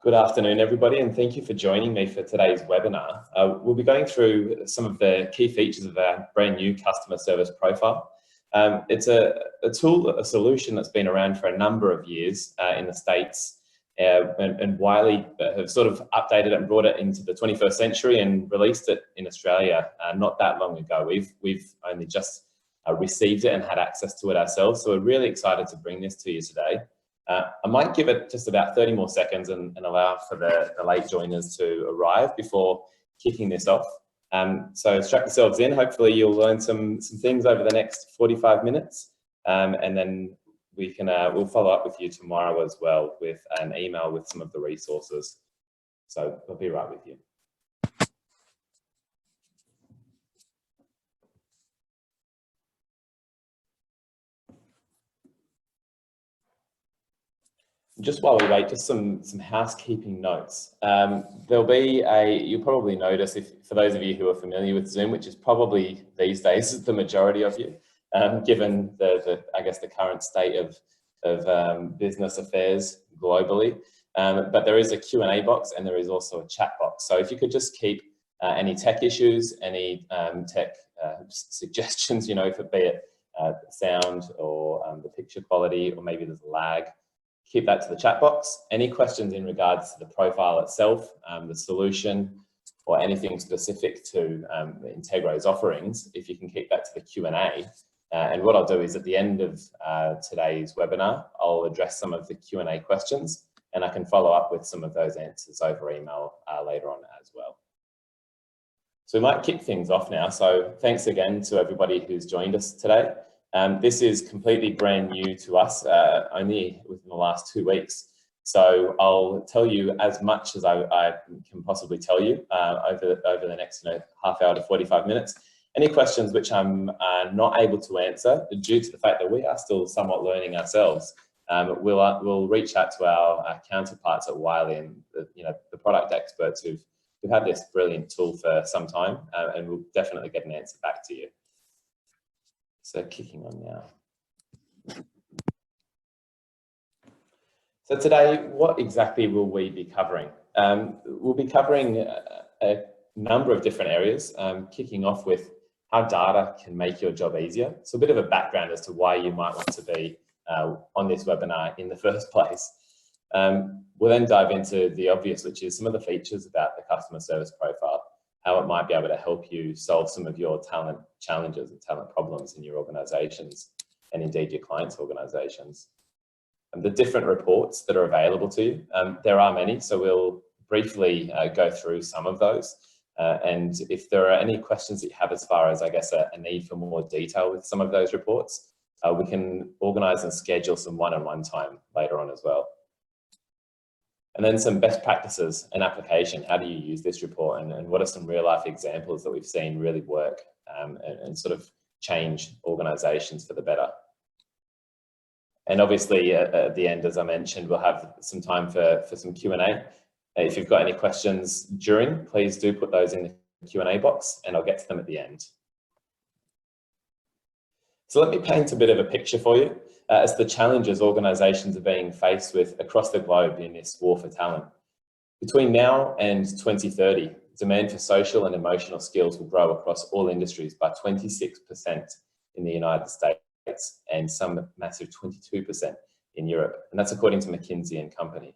Good afternoon, everybody, and thank you for joining me for today's webinar. We'll be going through some of the key features of our brand new customer service profile. It's a tool, a solution that's been around for a number of years in the States, and Wiley have sort of updated it and brought it into the 21st century and released it in Australia not that long ago. We've only just received it and had access to it ourselves, so we're really excited to bring this to you today. I might give it just about 30 more seconds and allow for the late joiners to arrive before kicking this off. So strap yourselves in. Hopefully you'll learn some things over the next 45 minutes. And then we'll follow up with you tomorrow as well with an email with some of the resources. So I'll be right with you. Just while we wait, just some housekeeping notes. There'll be you'll probably notice, for those of you who are familiar with Zoom, which is probably these days the majority of you, given I guess the current state of business affairs globally. But there is a Q&A box and there is also a chat box. So if you could just keep any tech issues, any tech suggestions, you know, be it sound or the picture quality, or maybe there's a lag, keep that to the chat box. Any questions in regards to the profile itself, the solution, or anything specific to Integro's offerings, if you can keep that to the Q&A. And what I'll do is at the end of today's webinar, I'll address some of the Q&A questions, and I can follow up with some of those answers over email later on as well. So we might kick things off now. So thanks again to everybody who's joined us today. This is completely brand new to us, only within the last 2 weeks. So I'll tell you as much as I can possibly tell you over the next half hour to 45 minutes. Any questions which I'm not able to answer due to the fact that we are still somewhat learning ourselves, we'll reach out to our counterparts at Wiley and the product experts who've had this brilliant tool for some time, and we'll definitely get an answer back to you. So kicking on now. So today, what exactly will we be covering? We'll be covering a number of different areas, kicking off with how data can make your job easier. So a bit of a background as to why you might want to be on this webinar in the first place. We'll then dive into the obvious, which is some of the features about the customer service profile, how it might be able to help you solve some of your talent challenges and talent problems in your organizations, and indeed your clients' organizations. And the different reports that are available to you, there are many, so we'll briefly go through some of those. And if there are any questions that you have as far as, I guess, a need for more detail with some of those reports, we can organize and schedule some one-on-one time later on as well. And then some best practices and application. How do you use this report, and what are some real life examples that we've seen really work and sort of change organizations for the better? And obviously at the end, as I mentioned, we'll have some time for some Q&A. If you've got any questions during, please do put those in the Q&A box and I'll get to them at the end. So let me paint a bit of a picture for you as the challenges organizations are being faced with across the globe in this war for talent. Between now and 2030, demand for social and emotional skills will grow across all industries by 26% in the United States and some massive 22% in Europe. And that's according to McKinsey and Company.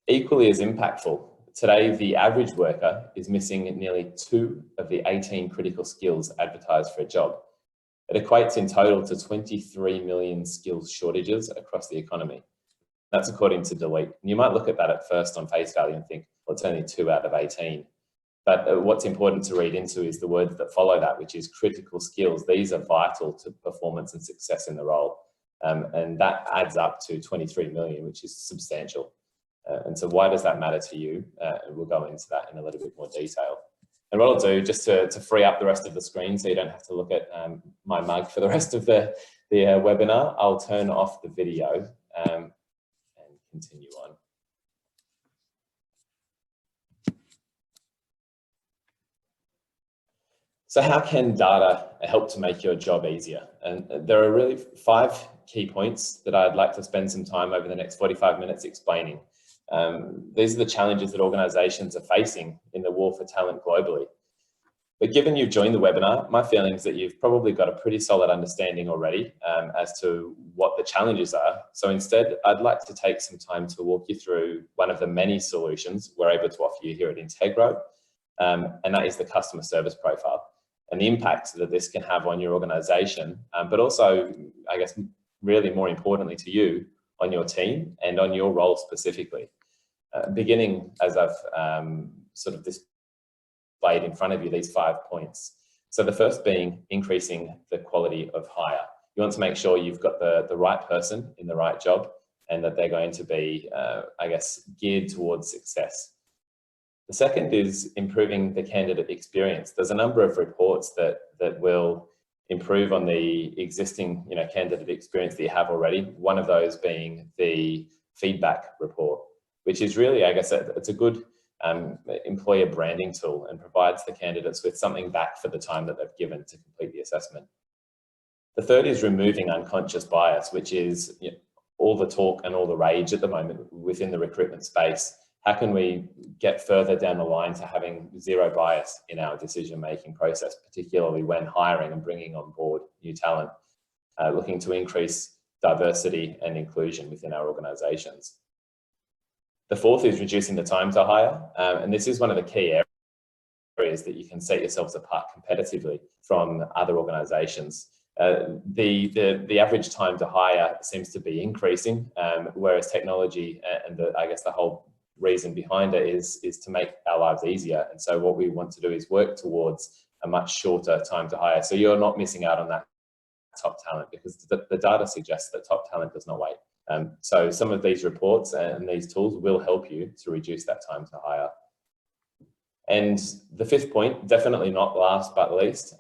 Equally as impactful, today the average worker is missing nearly 2 of the 18 critical skills advertised for a job. It equates in total to 23 million skills shortages across the economy. That's according to Deloitte. And you might look at that at first on face value and think, well, it's only 2 out of 18. But what's important to read into is the words that follow that, which is critical skills. These are vital to performance and success in the role. And that adds up to 23 million, which is substantial. And so why does that matter to you? And we'll go into that in a little bit more detail. And what I'll do, just to free up the rest of the screen so you don't have to look at my mug for the rest of the webinar, I'll turn off the video and continue on. So how can data help to make your job easier? And there are really 5 key points that I'd like to spend some time over the next 45 minutes explaining. These are the challenges that organisations are facing in the war for talent globally. But given you've joined the webinar, my feeling is that you've probably got a pretty solid understanding already as to what the challenges are. So instead, I'd like to take some time to walk you through one of the many solutions we're able to offer you here at Integro, and that is the customer service profile and the impact that this can have on your organisation, but also, I guess, really more importantly to you, on your team and on your role specifically. Beginning, as I've sort of displayed in front of you, these 5 points. So the first being increasing the quality of hire. You want to make sure you've got the right person in the right job and that they're going to be, I guess, geared towards success. The second is improving the candidate experience. There's a number of reports that will improve on the existing candidate experience that you have already. One of those being the feedback report, which is really, I guess, it's a good employer branding tool and provides the candidates with something back for the time that they've given to complete the assessment. The third is removing unconscious bias, which is all the talk and all the rage at the moment within the recruitment space. How can we get further down the line to having zero bias in our decision-making process, particularly when hiring and bringing on board new talent, looking to increase diversity and inclusion within our organisations. The fourth is reducing the time to hire, and this is one of the key areas that you can set yourselves apart competitively from other organisations. The average time to hire seems to be increasing, whereas technology and I guess the whole reason behind it is to make our lives easier. And so what we want to do is work towards a much shorter time to hire. So you're not missing out on that top talent, because the data suggests that top talent does not wait. So some of these reports and these tools will help you to reduce that time to hire. And the fifth point, definitely not last but least,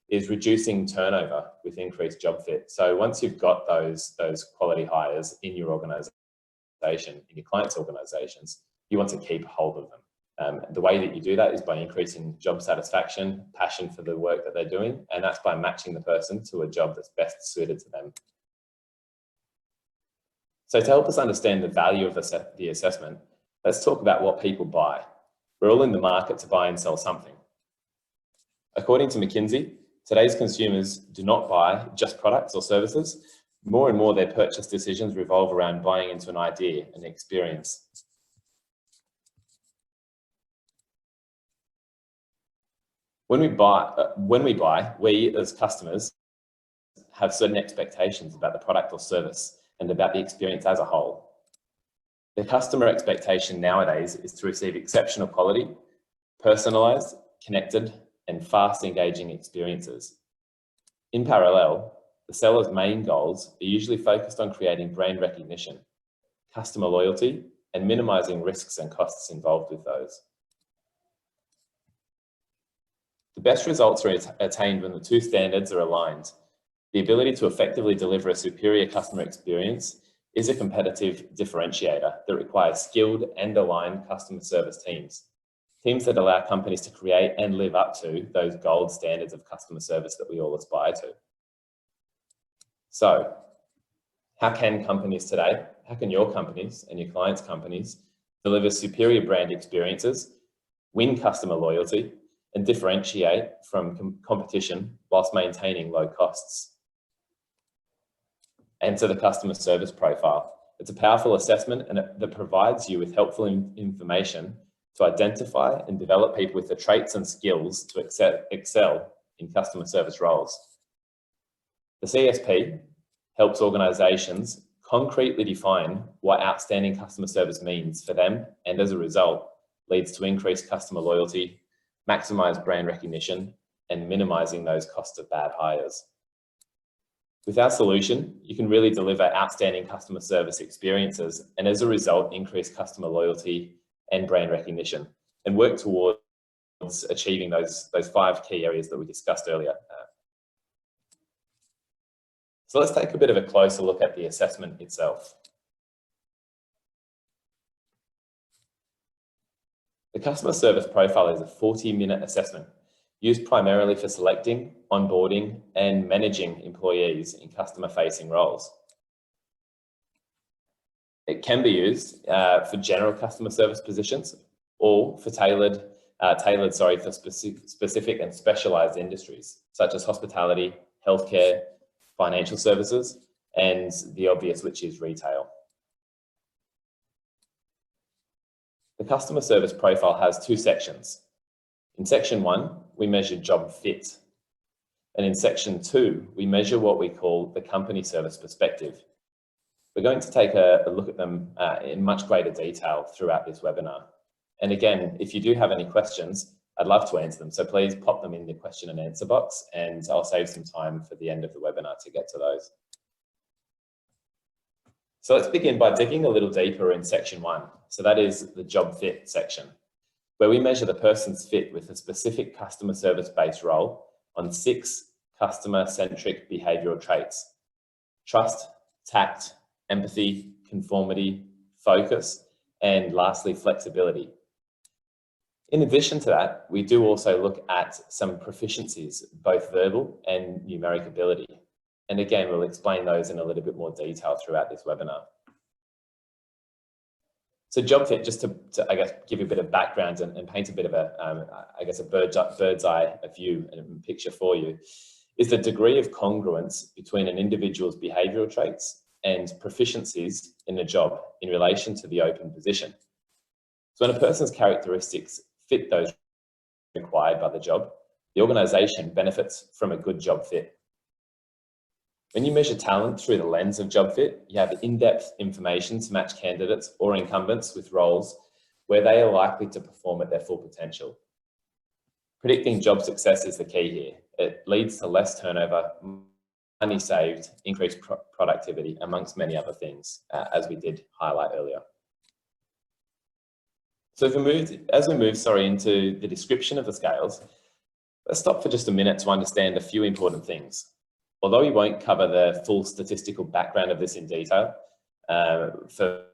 is reducing turnover with increased job fit. So once you've got those quality hires in your organisation, in your clients' organisations, you want to keep hold of them. The way that you do that is by increasing job satisfaction, passion for the work that they're doing, and that's by matching the person to a job that's best suited to them. So to help us understand the value of the assessment, let's talk about what people buy. We're all in the market to buy and sell something. According to McKinsey, today's consumers do not buy just products or services. More and more, their purchase decisions revolve around buying into an idea, an experience. When we buy, we as customers have certain expectations about the product or service and about the experience as a whole. The customer expectation nowadays is to receive exceptional quality, personalised, connected, and fast engaging experiences. In parallel, the seller's main goals are usually focused on creating brand recognition, customer loyalty, and minimising risks and costs involved with those. The best results are attained when the two standards are aligned. The ability to effectively deliver a superior customer experience is a competitive differentiator that requires skilled and aligned customer service teams that allow companies to create and live up to those gold standards of customer service that we all aspire to. So, how can companies today, how can your companies and your clients' companies deliver superior brand experiences, win customer loyalty, and differentiate from competition whilst maintaining low costs? Enter the customer service profile. It's a powerful assessment that provides you with helpful information to identify and develop people with the traits and skills to excel in customer service roles. The CSP helps organisations concretely define what outstanding customer service means for them, and as a result, leads to increased customer loyalty, maximised brand recognition, and minimising those costs of bad hires. With our solution, you can really deliver outstanding customer service experiences, and as a result, increase customer loyalty and brand recognition, and work towards achieving those 5 key areas that we discussed earlier. So let's take a bit of a closer look at the assessment itself. The customer service profile is a 40-minute assessment used primarily for selecting, onboarding, and managing employees in customer-facing roles. It can be used for general customer service positions or for tailored for specific and specialized industries, such as hospitality, healthcare, financial services, and the obvious, which is retail. The customer service profile has two sections. In section 1, we measure job fit. And in section 2, we measure what we call the company service perspective. We're going to take a look at them in much greater detail throughout this webinar. And again, if you do have any questions, I'd love to answer them. So please pop them in the question and answer box, and I'll save some time for the end of the webinar to get to those. So let's begin by digging a little deeper in section 1. So that is the job fit section, where we measure the person's fit with a specific customer service-based role on 6 customer-centric behavioral traits: trust, tact, empathy, conformity, focus, and lastly, flexibility. In addition to that, we do also look at some proficiencies, both verbal and numeric ability. And again, we'll explain those in a little bit more detail throughout this webinar. So job fit, just to I guess, give you a bit of background and paint a bit of a, I guess, a bird's eye view and picture for you, is the degree of congruence between an individual's behavioral traits and proficiencies in the job in relation to the open position. So when a person's characteristics fit those required by the job, the organization benefits from a good job fit. When you measure talent through the lens of job fit, you have in-depth information to match candidates or incumbents with roles where they are likely to perform at their full potential. Predicting job success is the key here. It leads to less turnover, money saved, increased productivity, amongst many other things, as we did highlight earlier. So as we move into the description of the scales, let's stop for just a minute to understand a few important things. Although we won't cover the full statistical background of this in detail, for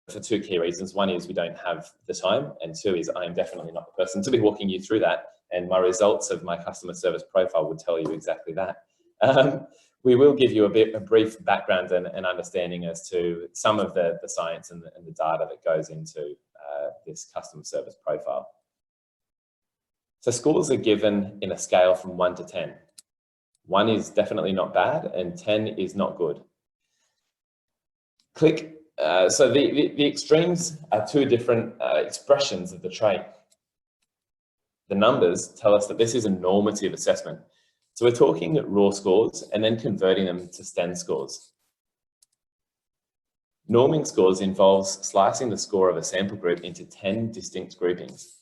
2 key reasons. One is we don't have the time, and 2 is I am definitely not the person to be walking you through that, and my results of my customer service profile would tell you exactly that. We will give you a brief background and understanding as to some of the science and the data that goes into this customer service profile. So scores are given in a scale from 1 to 10. 1 is definitely not bad and 10 is not good. So the extremes are 2 different expressions of the trait. The numbers tell us that this is a normative assessment. So we're talking raw scores and then converting them to STEM scores. Norming scores involves slicing the score of a sample group into 10 distinct groupings.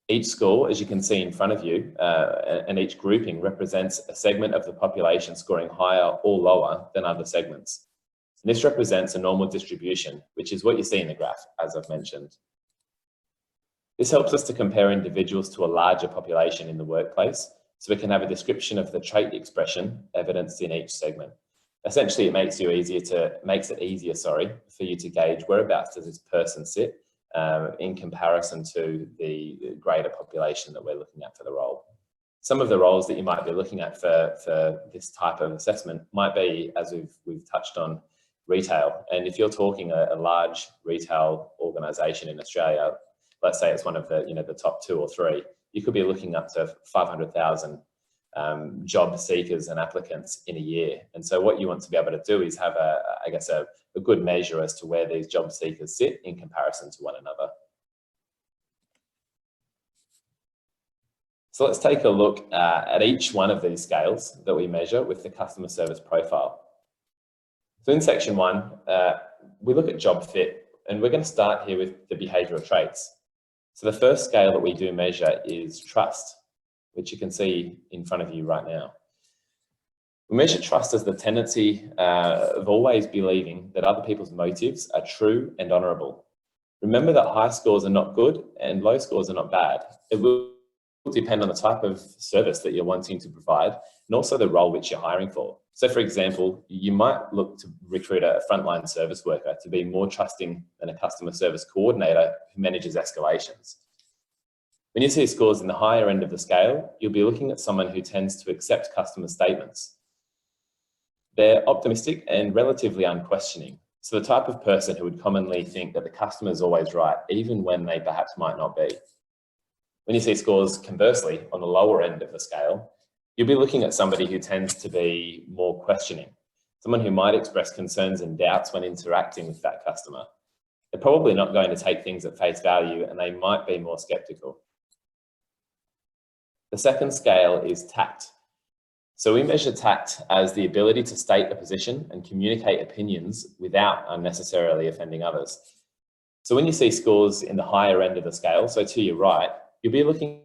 Each score, as you can see in front of you, and each grouping represents a segment of the population scoring higher or lower than other segments. And this represents a normal distribution, which is what you see in the graph, as I've mentioned. This helps us to compare individuals to a larger population in the workplace, so we can have a description of the trait expression evidenced in each segment. Essentially, it makes it easier for you to gauge whereabouts does this person sit in comparison to the greater population that we're looking at for the role. Some of the roles that you might be looking at for this type of assessment might be, as we've touched on, retail. And if you're talking a large retail organisation in Australia, let's say it's one of the top 2 or 3, you could be looking up to 500,000 job seekers and applicants in a year. And so what you want to be able to do is have a good measure as to where these job seekers sit in comparison to one another. So let's take a look at each one of these scales that we measure with the customer service profile. So in section 1, we look at job fit, and we're going to start here with the behavioral traits. So the first scale that we do measure is trust, which you can see in front of you right now. We measure trust as the tendency of always believing that other people's motives are true and honourable. Remember that high scores are not good and low scores are not bad. It will depend on the type of service that you're wanting to provide and also the role which you're hiring for. So for example, you might look to recruit a frontline service worker to be more trusting than a customer service coordinator who manages escalations. When you see scores in the higher end of the scale, you'll be looking at someone who tends to accept customer statements. They're optimistic and relatively unquestioning. So the type of person who would commonly think that the customer is always right, even when they perhaps might not be. When you see scores conversely on the lower end of the scale, you'll be looking at somebody who tends to be more questioning, someone who might express concerns and doubts when interacting with that customer. They're probably not going to take things at face value, and they might be more skeptical. The second scale is tact. So we measure tact as the ability to state a position and communicate opinions without unnecessarily offending others. So when you see scores in the higher end of the scale, so to your right, you'll be looking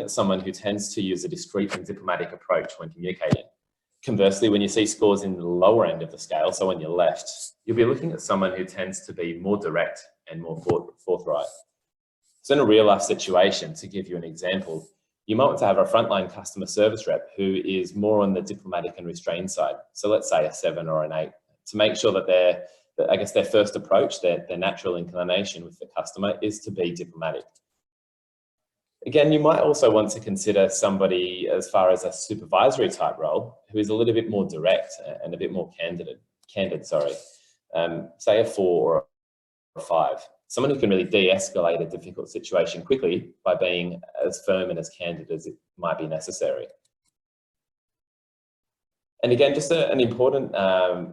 at someone who tends to use a discreet and diplomatic approach when communicating. Conversely, when you see scores in the lower end of the scale, so on your left, you'll be looking at someone who tends to be more direct and more forthright. So in a real life situation, to give you an example, you might want to have a frontline customer service rep who is more on the diplomatic and restrained side. So let's say a 7 or an 8, to make sure that their first approach, their natural inclination with the customer is to be diplomatic. Again, you might also want to consider somebody as far as a supervisory type role who is a little bit more direct and a bit more candid, say a 4 or a 5. Someone who can really de-escalate a difficult situation quickly by being as firm and as candid as it might be necessary. And again, just an important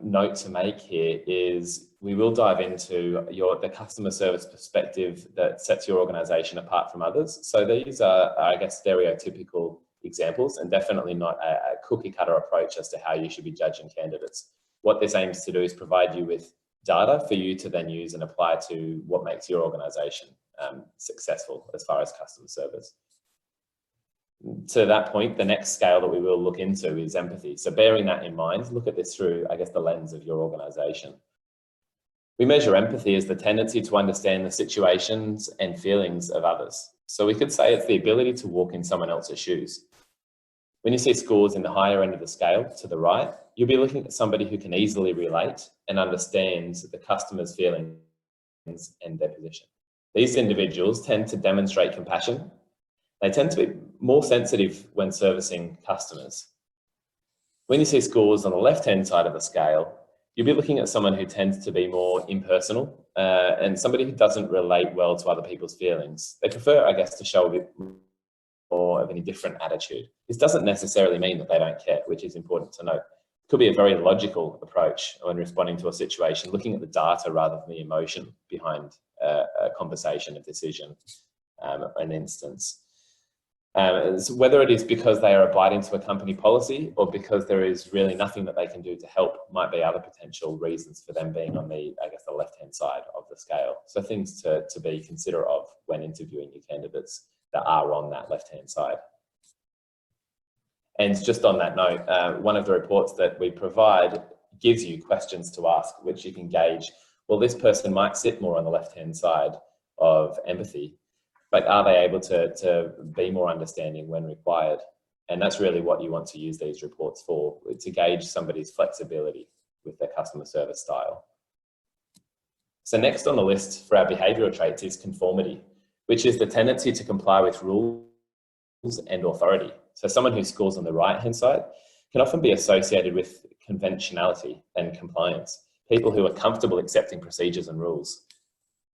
note to make here is we will dive into the customer service perspective that sets your organisation apart from others. So these are, I guess, stereotypical examples and definitely not a cookie cutter approach as to how you should be judging candidates. What this aims to do is provide you with data for you to then use and apply to what makes your organisation successful as far as customer service. To that point, the next scale that we will look into is empathy. So bearing that in mind, look at this through, I guess, the lens of your organisation. We measure empathy as the tendency to understand the situations and feelings of others. So we could say it's the ability to walk in someone else's shoes. When you see scores in the higher end of the scale to the right, you'll be looking at somebody who can easily relate and understand the customer's feelings and their position. These individuals tend to demonstrate compassion. They tend to be more sensitive when servicing customers. When you see scores on the left-hand side of the scale, you'll be looking at someone who tends to be more impersonal and somebody who doesn't relate well to other people's feelings. They prefer, I guess, to show a bit more of an indifferent attitude. This doesn't necessarily mean that they don't care, which is important to note. It could be a very logical approach when responding to a situation, looking at the data rather than the emotion behind a conversation, a decision, an instance. So whether it is because they are abiding to a company policy or because there is really nothing that they can do to help might be other potential reasons for them being on the, I guess, the left-hand side of the scale. So things to be considerate of when interviewing your candidates that are on that left-hand side. And just on that note, one of the reports that we provide gives you questions to ask, which you can gauge, well, this person might sit more on the left-hand side of empathy, but are they able to be more understanding when required? And that's really what you want to use these reports for, to gauge somebody's flexibility with their customer service style. So next on the list for our behavioural traits is conformity, which is the tendency to comply with rules and authority. So someone who scores on the right-hand side can often be associated with conventionality and compliance, people who are comfortable accepting procedures and rules.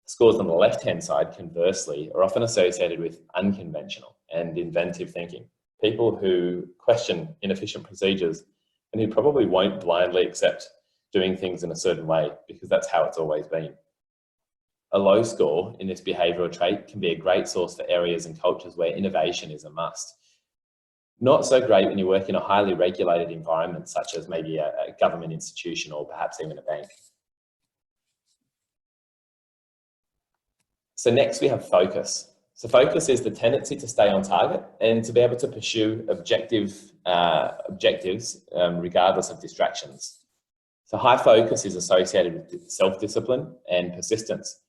Scores on the left-hand side, conversely, are often associated with unconventional and inventive thinking, people who question inefficient procedures and who probably won't blindly accept doing things in a certain way because that's how it's always been. A low score in this behavioural trait can be a great source for areas and cultures where innovation is a must. Not so great when you work in a highly regulated environment, such as maybe a government institution or perhaps even a bank. So next we have focus. So focus is the tendency to stay on target and to be able to pursue objectives regardless of distractions. So high focus is associated with self-discipline and persistence.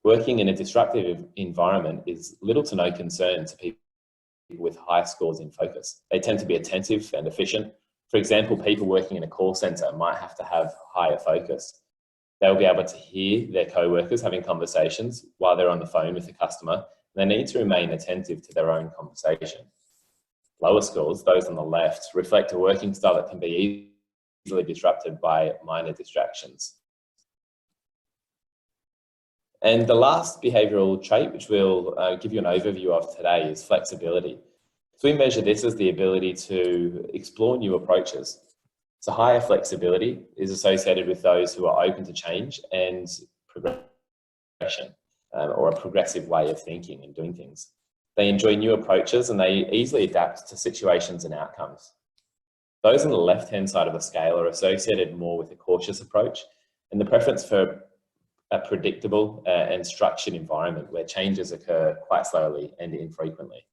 Working in a disruptive environment is little to no concern to people with high scores in focus. They tend to be attentive and efficient. For example, people working in a call center might have to have higher focus. They'll be able to hear their co-workers having conversations while they're on the phone with the customer. They need to remain attentive to their own conversation. Lower scores, those on the left, reflect a working style that can be easily disrupted by minor distractions. And the last behavioural trait, which we'll give you an overview of today, is flexibility. So we measure this as the ability to explore new approaches. So higher flexibility is associated with those who are open to change and progression, or a progressive way of thinking and doing things. They enjoy new approaches and they easily adapt to situations and outcomes. Those on the left-hand side of the scale are associated more with a cautious approach and the preference for a predictable and structured environment where changes occur quite slowly and infrequently.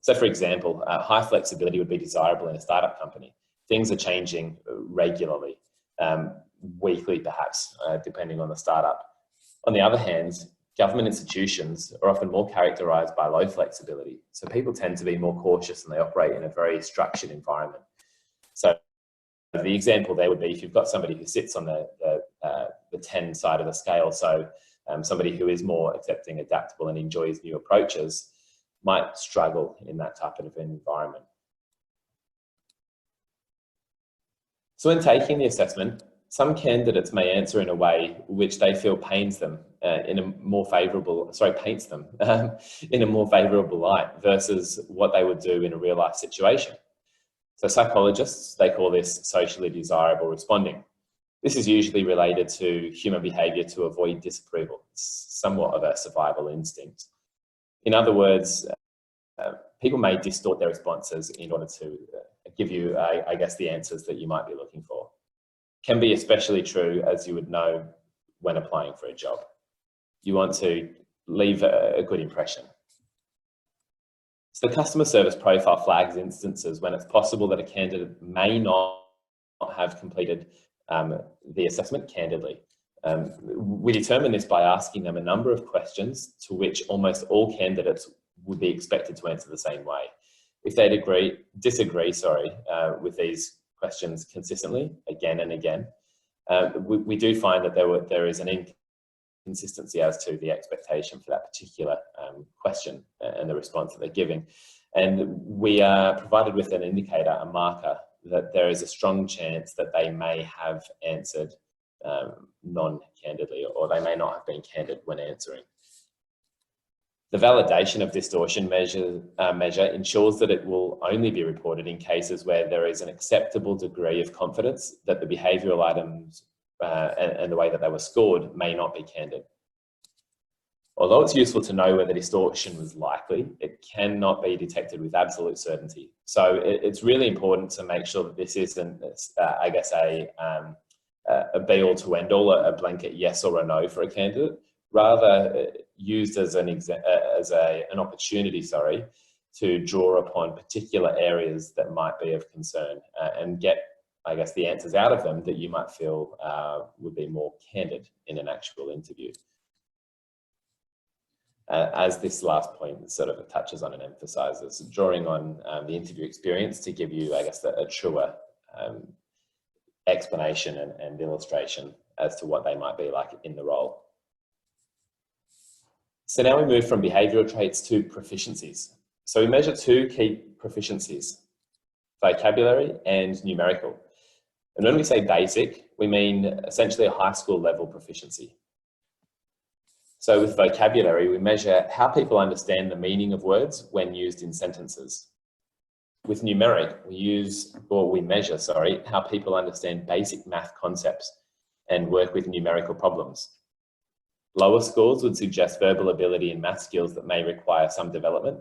So for example, high flexibility would be desirable in a startup company. Things are changing regularly, weekly perhaps, depending on the startup. On the other hand, government institutions are often more characterised by low flexibility. So people tend to be more cautious and they operate in a very structured environment. So the example there would be if you've got somebody who sits on the 10 side of the scale, so somebody who is more accepting, adaptable and enjoys new approaches might struggle in that type of environment. So in taking the assessment, some candidates may answer in a way which they feel paints them in a more favourable light versus what they would do in a real life situation. So psychologists, they call this socially desirable responding. This is usually related to human behaviour to avoid disapproval. It's somewhat of a survival instinct. In other words, people may distort their responses in order to give you, I guess, the answers that you might be looking for. Can be especially true, as you would know, when applying for a job. You want to leave a good impression. So the customer service profile flags instances when it's possible that a candidate may not have completed the assessment candidly. We determine this by asking them a number of questions to which almost all candidates would be expected to answer the same way. If they disagree with these questions consistently, again and again, we do find that there is an inconsistency as to the expectation for that particular question and the response that they're giving. And we are provided with an indicator, a marker, that there is a strong chance that they may have answered non-candidly, or they may not have been candid when answering. The validation of distortion measure ensures that it will only be reported in cases where there is an acceptable degree of confidence that the behavioural items and the way that they were scored may not be candid. Although it's useful to know whether distortion was likely, it cannot be detected with absolute certainty. So it's really important to make sure that this isn't, I guess, a be-all to end-all, a blanket yes or a no for a candidate, rather used as an opportunity, to draw upon particular areas that might be of concern and get, I guess, the answers out of them that you might feel would be more candid in an actual interview. As this last point sort of touches on and emphasises, drawing on the interview experience to give you, I guess, a truer explanation and illustration as to what they might be like in the role. So now we move from behavioural traits to proficiencies. So we measure two key proficiencies, vocabulary and numerical. And when we say basic, we mean essentially a high school level proficiency. So with vocabulary, we measure how people understand the meaning of words when used in sentences. With numeric, we measure how people understand basic math concepts and work with numerical problems. Lower scores would suggest verbal ability and math skills that may require some development.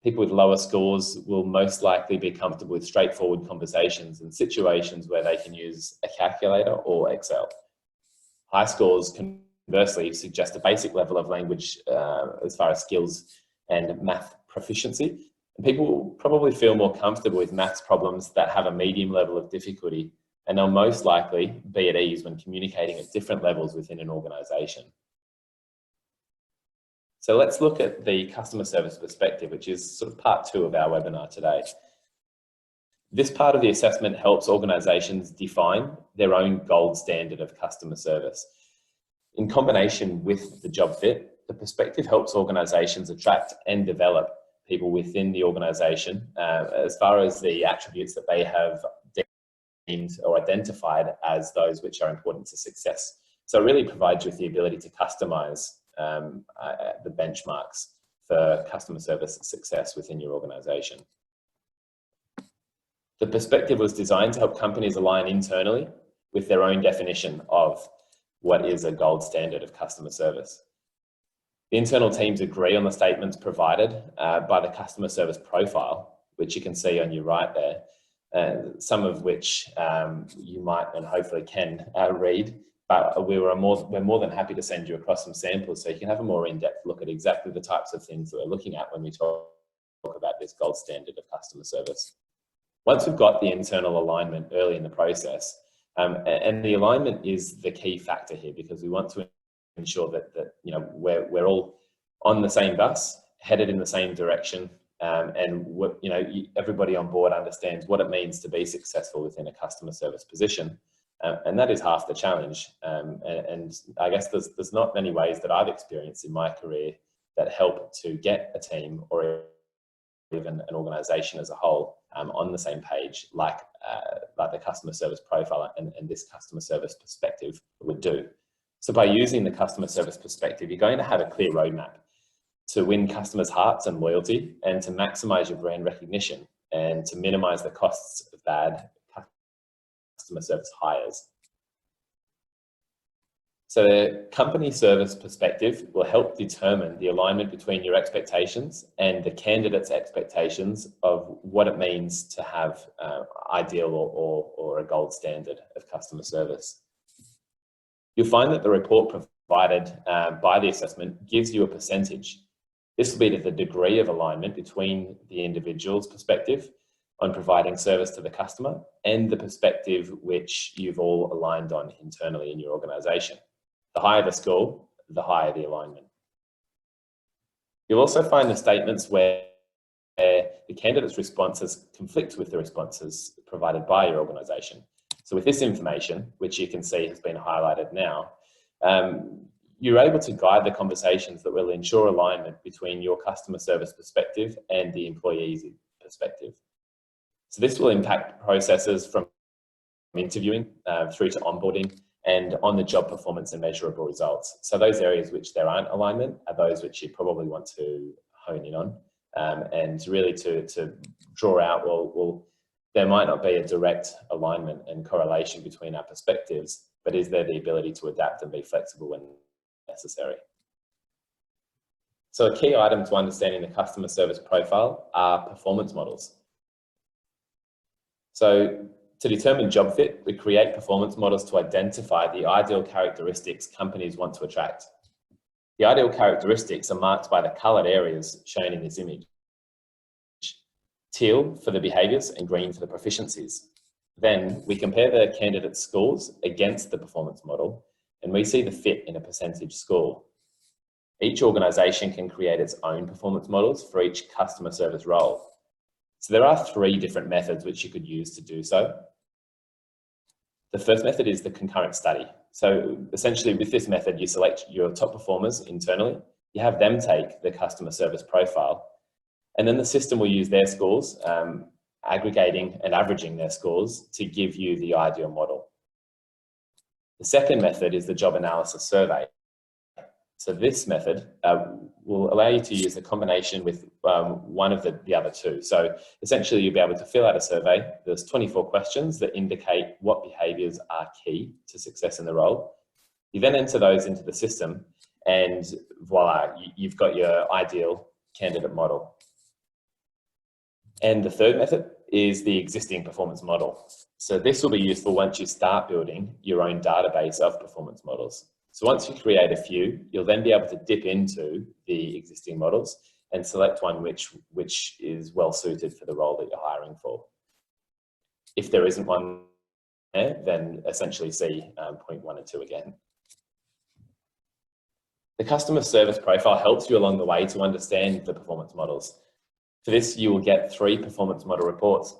People with lower scores will most likely be comfortable with straightforward conversations and situations where they can use a calculator or Excel. High scores conversely suggest a basic level of language as far as skills and math proficiency. And people will probably feel more comfortable with maths problems that have a medium level of difficulty, and they'll most likely be at ease when communicating at different levels within an organisation. So let's look at the customer service perspective, which is sort of part 2 of our webinar today. This part of the assessment helps organisations define their own gold standard of customer service. In combination with the job fit, the perspective helps organisations attract and develop people within the organisation as far as the attributes that they have deemed or identified as those which are important to success So it really provides you with the ability to customize the benchmarks for customer service success within your organization. The perspective was designed to help companies align internally with their own definition of what is a gold standard of customer service. The internal teams agree on the statements provided by the customer service profile, which you can see on your right there, some of which you might and hopefully can read, but we're more than happy to send you across some samples so you can have a more in-depth look at exactly the types of things that we're looking at when we talk about this gold standard of customer service. Once we've got the internal alignment early in the process, and the alignment is the key factor here, because we want to ensure that you know we're all on the same bus, headed in the same direction, and you know everybody on board understands what it means to be successful within a customer service position, and that is half the challenge. And I guess there's not many ways that I've experienced in my career that help to get a team or even an organization as a whole on the same page, like the customer service profile and this customer service perspective would do. So by using the customer service perspective, you're going to have a clear roadmap to win customers' hearts and loyalty, and to maximize your brand recognition, and to minimize the costs of bad customer service hires. So the company service perspective will help determine the alignment between your expectations and the candidate's expectations of what it means to have ideal or a gold standard of customer service. You'll find that the report provided by the assessment gives you a percentage. This will be to the degree of alignment between the individual's perspective on providing service to the customer and the perspective which you've all aligned on internally in your organization. The higher the score, the higher the alignment. You'll also find the statements where the candidate's responses conflict with the responses provided by your organization. So with this information, which you can see has been highlighted now, you're able to guide the conversations that will ensure alignment between your customer service perspective and the employee's perspective. So this will impact processes from interviewing through to onboarding and on-the-job performance and measurable results. So those areas which there aren't alignment are those which you probably want to hone in on, and really to draw out, well, there might not be a direct alignment and correlation between our perspectives, but is there the ability to adapt and be flexible when necessary? So a key item to understanding the customer service profile are performance models. So to determine job fit, we create performance models to identify the ideal characteristics companies want to attract. The ideal characteristics are marked by the coloured areas shown in this image. Teal for the behaviours and green for the proficiencies. Then we compare the candidate's scores against the performance model, and we see the fit in a percentage score. Each organisation can create its own performance models for each customer service role. So there are 3 different methods which you could use to do so. The first method is the concurrent study. So essentially with this method, you select your top performers internally, you have them take the customer service profile, and then the system will use their scores, aggregating and averaging their scores to give you the ideal model. The second method is the job analysis survey. So this method will allow you to use a combination with one of the other 2. So essentially you'll be able to fill out a survey. There's 24 questions that indicate what behaviours are key to success in the role. You then enter those into the system and voila, you've got your ideal candidate model. And the third method is the existing performance model. So this will be useful once you start building your own database of performance models. So once you create a few, you'll then be able to dip into the existing models and select one which is well suited for the role that you're hiring for. If there isn't one there, then essentially see point 1 and 2 again. The customer service profile helps you along the way to understand the performance models. For this, you will get 3 performance model reports.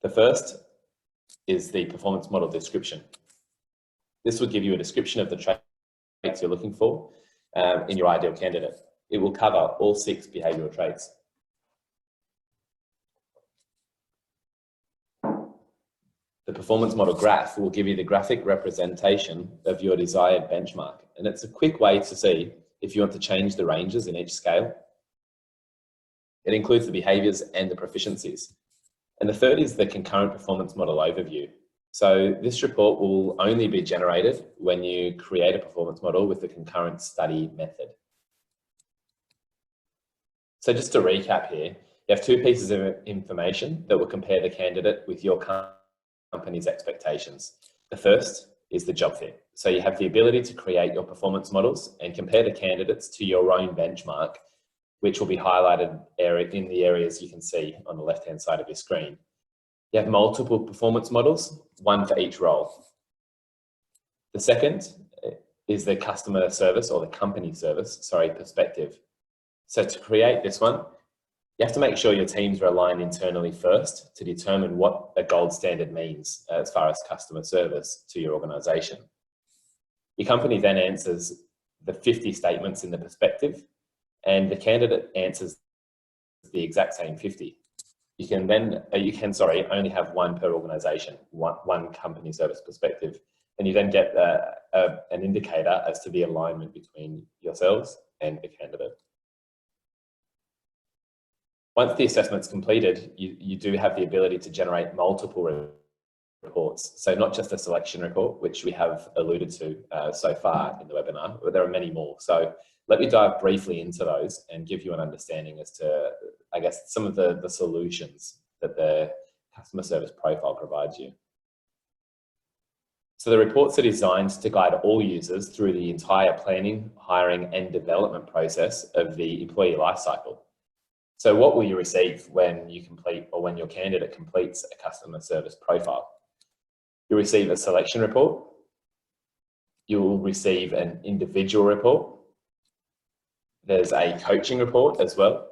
The first is the performance model description. This will give you a description of the traits you're looking for in your ideal candidate. It will cover all 6 behavioural traits. The performance model graph will give you the graphic representation of your desired benchmark. And it's a quick way to see if you want to change the ranges in each scale. It includes the behaviors and the proficiencies. And the third is the concurrent performance model overview. So this report will only be generated when you create a performance model with the concurrent study method. So just to recap here, you have two pieces of information that will compare the candidate with your company's expectations. The first is the job fit. So you have the ability to create your performance models and compare the candidates to your own benchmark, which will be highlighted in the areas you can see on the left-hand side of your screen. You have multiple performance models, one for each role. The second is the customer service or the company service, perspective. So to create this one, you have to make sure your teams are aligned internally first to determine what a gold standard means as far as customer service to your organization. Your company then answers the 50 statements in the perspective, and the candidate answers the exact same 50. You can only have one per organization, one company service perspective, and you then get an indicator as to the alignment between yourselves and the candidate. Once the assessment's completed, you do have the ability to generate multiple reports. So not just a selection report, which we have alluded to so far in the webinar, but there are many more. So let me dive briefly into those and give you an understanding as to, I guess, some of the solutions that the customer service profile provides you. So the reports are designed to guide all users through the entire planning, hiring, and development process of the employee lifecycle. So what will you receive when you complete, or when your candidate completes, a customer service profile? You'll receive a selection report. You will receive an individual report. There's a coaching report as well.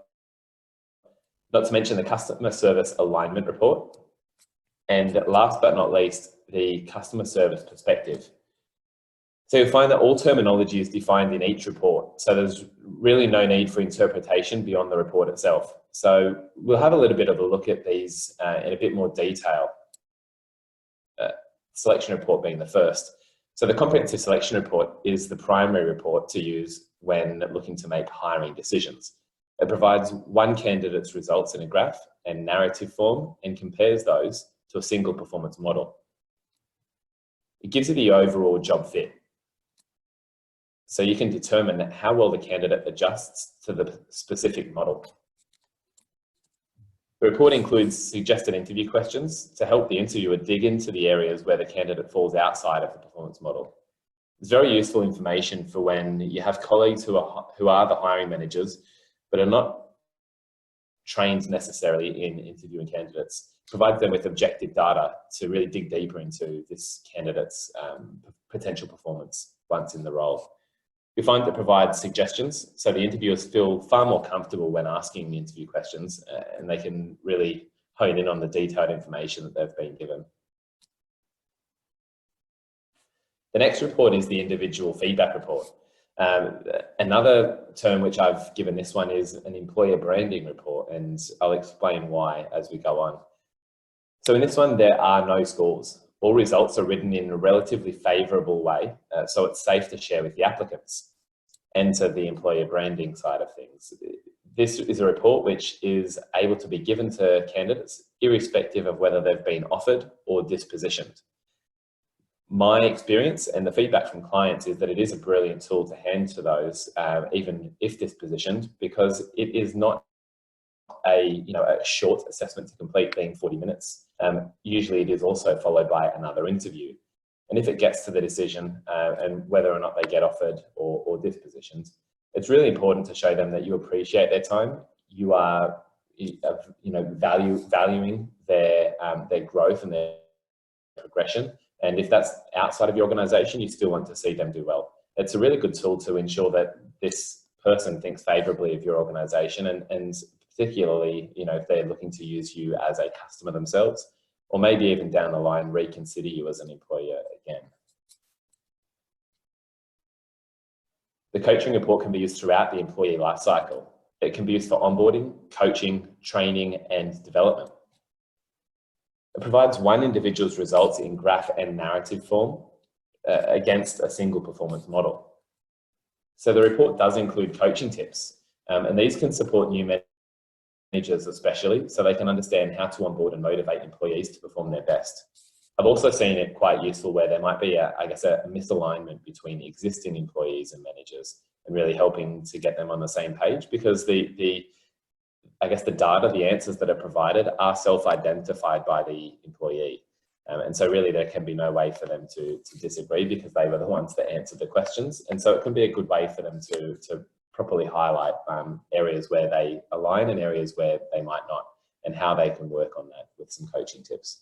Not to mention the customer service alignment report. And last but not least, the customer service perspective. So you'll find that all terminology is defined in each report. So there's really no need for interpretation beyond the report itself. So we'll have a little bit of a look at these in a bit more detail. Selection report being the first. So the comprehensive selection report is the primary report to use when looking to make hiring decisions. It provides one candidate's results in a graph and narrative form and compares those to a single performance model. It gives you the overall job fit. So you can determine how well the candidate adjusts to the specific model. The report includes suggested interview questions to help the interviewer dig into the areas where the candidate falls outside of the performance model. It's very useful information for when you have colleagues who are the hiring managers, but are not trained necessarily in interviewing candidates. Provides them with objective data to really dig deeper into this candidate's potential performance once in the role. You find it provides suggestions, so the interviewers feel far more comfortable when asking the interview questions, and they can really hone in on the detailed information that they've been given. The next report is the individual feedback report. Another term which I've given this one is an employer branding report, and I'll explain why as we go on. So in this one, there are no scores. All results are written in a relatively favourable way, so it's safe to share with the applicants. Enter the employer branding side of things. This is a report which is able to be given to candidates irrespective of whether they've been offered or dispositioned. My experience and the feedback from clients is that it is a brilliant tool to hand to those, even if dispositioned, because it is not a short assessment to complete, being 40 minutes. Usually it is also followed by another interview. And if it gets to the decision and whether or not they get offered or dispositioned, it's really important to show them that you appreciate their time. You are, valuing their growth and their progression. And if that's outside of your organization, you still want to see them do well. It's a really good tool to ensure that this person thinks favorably of your organization, and particularly, if they're looking to use you as a customer themselves, or maybe even down the line, reconsider you as an employer again. The coaching report can be used throughout the employee lifecycle. It can be used for onboarding, coaching, training, and development. It provides one individual's results in graph and narrative form against a single performance model. So the report does include coaching tips, and these can support new managers especially, so they can understand how to onboard and motivate employees to perform their best. I've also seen it quite useful where there might be a misalignment between existing employees and managers, and really helping to get them on the same page, because the data, the answers that are provided are self-identified by the employee. And so really there can be no way for them to disagree, because they were the ones that answered the questions. And so it can be a good way for them to properly highlight areas where they align and areas where they might not, and how they can work on that with some coaching tips.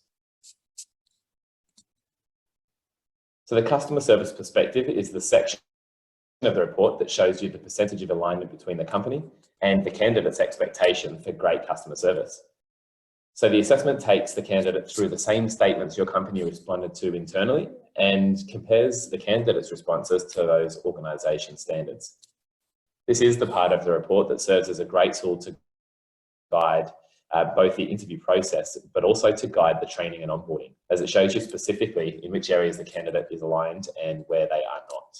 So the customer service perspective is the section of the report that shows you the percentage of alignment between the company and the candidate's expectation for great customer service. So the assessment takes the candidate through the same statements your company responded to internally and compares the candidate's responses to those organisation standards. This is the part of the report that serves as a great tool to guide both the interview process, but also to guide the training and onboarding, as it shows you specifically in which areas the candidate is aligned and where they are not.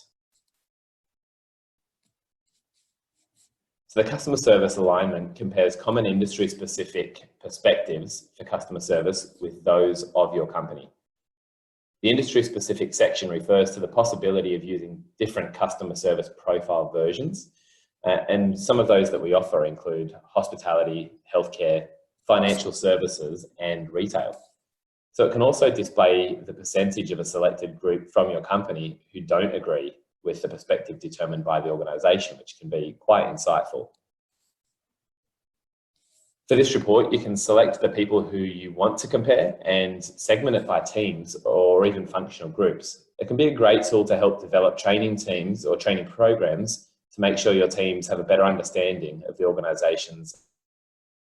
So the customer service alignment compares common industry-specific perspectives for customer service with those of your company. The industry-specific section refers to the possibility of using different customer service profile versions, and some of those that we offer include hospitality, healthcare, financial services, and retail. So it can also display the percentage of a selected group from your company who don't agree with the perspective determined by the organisation, which can be quite insightful. For this report, you can select the people who you want to compare and segment it by teams or even functional groups. It can be a great tool to help develop training teams or training programs to make sure your teams have a better understanding of the organisation's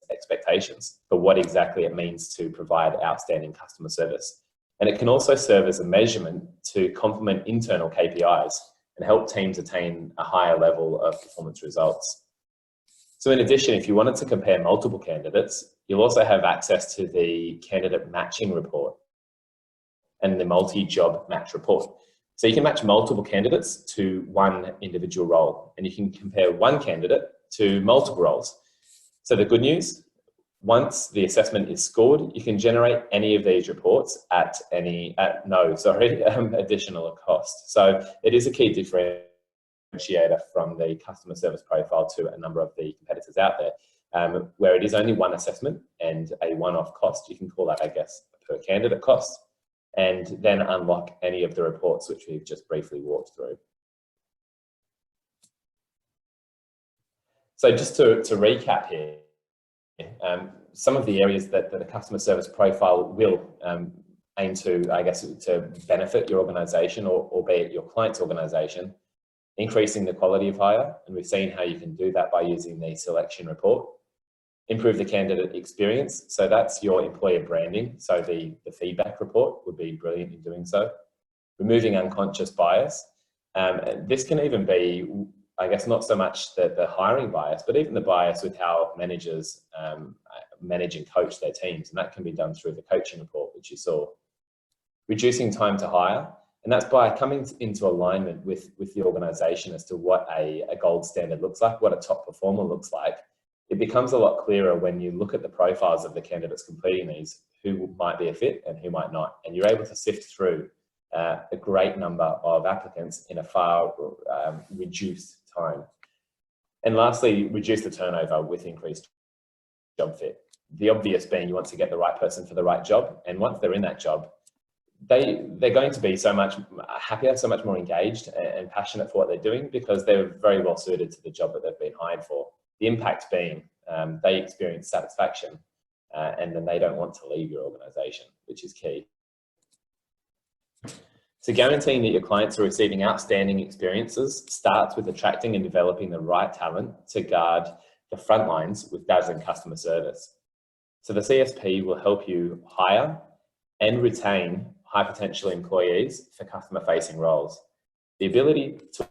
expectations for what exactly it means to provide outstanding customer service. And it can also serve as a measurement to complement internal KPIs and help teams attain a higher level of performance results. So in addition, if you wanted to compare multiple candidates, you'll also have access to the candidate matching report and the multi-job match report. So you can match multiple candidates to one individual role, and you can compare one candidate to multiple roles. So the good news, once the assessment is scored, you can generate any of these reports at no additional cost. So it is a key differentiator from the customer service profile to a number of the competitors out there, where it is only one assessment and a one-off cost. You can call that, I guess, a per candidate cost, and then unlock any of the reports which we've just briefly walked through. So just to recap here, some of the areas that the customer service profile will aim to, I guess, to benefit your organisation or be it your client's organisation, increasing the quality of hire, and we've seen how you can do that by using the selection report. Improve the candidate experience, so that's your employer branding, so the feedback report would be brilliant in doing so. Removing unconscious bias, this can even be, I guess, not so much the hiring bias, but even the bias with how managers manage and coach their teams, and that can be done through the coaching report, which you saw. Reducing time to hire, and that's by coming into alignment with the organisation as to what a gold standard looks like, what a top performer looks like. It becomes a lot clearer when you look at the profiles of the candidates completing these, who might be a fit and who might not, and you're able to sift through a great number of applicants in a far reduced time. And lastly, reduce the turnover with increased job fit. The obvious being you want to get the right person for the right job, and once they're in that job, they're going to be so much happier, so much more engaged and passionate for what they're doing, because they're very well suited to the job that they've been hired for. The impact being they experience satisfaction and then they don't want to leave your organisation, which is key. So guaranteeing that your clients are receiving outstanding experiences starts with attracting and developing the right talent to guard the front lines with dazzling customer service. So the CSP will help you hire and retain high potential employees for customer facing roles. The ability to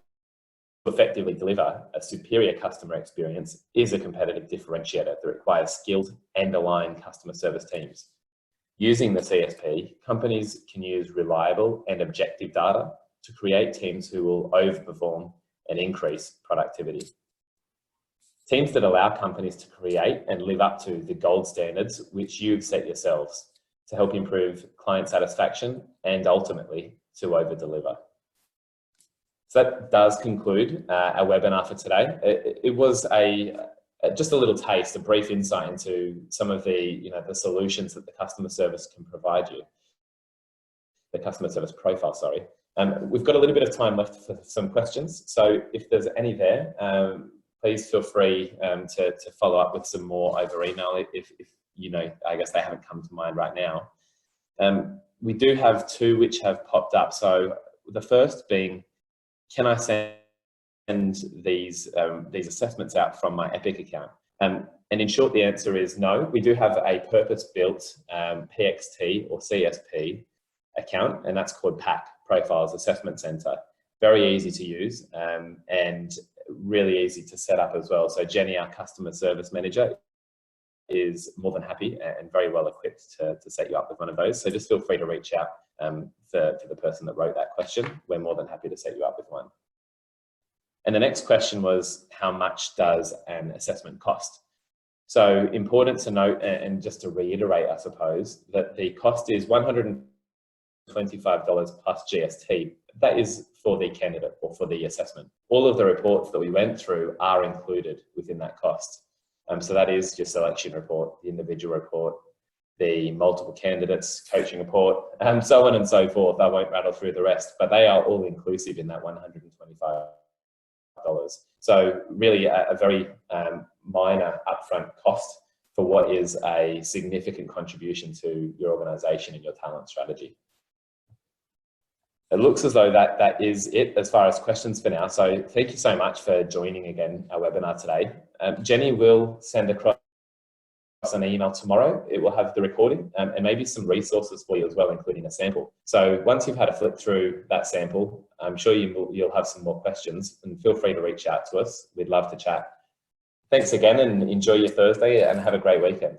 effectively deliver a superior customer experience is a competitive differentiator that requires skilled and aligned customer service teams. Using the CSP, companies can use reliable and objective data to create teams who will overperform and increase productivity. Teams that allow companies to create and live up to the gold standards which you've set yourselves to help improve client satisfaction and ultimately to over-deliver. So that does conclude our webinar for today. It was just a little taste, a brief insight into some of the, the solutions that the customer service can provide you. The customer service profile, sorry. We've got a little bit of time left for some questions. So if there's any there, please feel free to follow up with some more over email if I guess they haven't come to mind right now. We do have two which have popped up. So the first being, can I send these assessments out from my Epic account? And in short, the answer is no. We do have a purpose-built PXT or CSP account, and that's called PAC, Profiles Assessment Center. Very easy to use and really easy to set up as well. So Jenny, our customer service manager, is more than happy and very well equipped to set you up with one of those. So just feel free to reach out for the person that wrote that question. We're more than happy to set you up with one. And the next question was, how much does an assessment cost? So important to note, and just to reiterate, I suppose, that the cost is $125 plus GST. That is for the candidate or for the assessment. All of the reports that we went through are included within that cost. So that is your selection report, the individual report, the multiple candidates coaching report, and so on and so forth. I won't rattle through the rest, but they are all inclusive in that $125. So really a very minor upfront cost for what is a significant contribution to your organization and your talent strategy. It looks as though that is it as far as questions for now. So thank you so much for joining again our webinar today. Jenny will send across an email tomorrow. It will have the recording and maybe some resources for you as well, including a sample. So once you've had a flip through that sample, I'm sure you'll have some more questions, and feel free to reach out to us. We'd love to chat. Thanks again, and enjoy your Thursday and have a great weekend.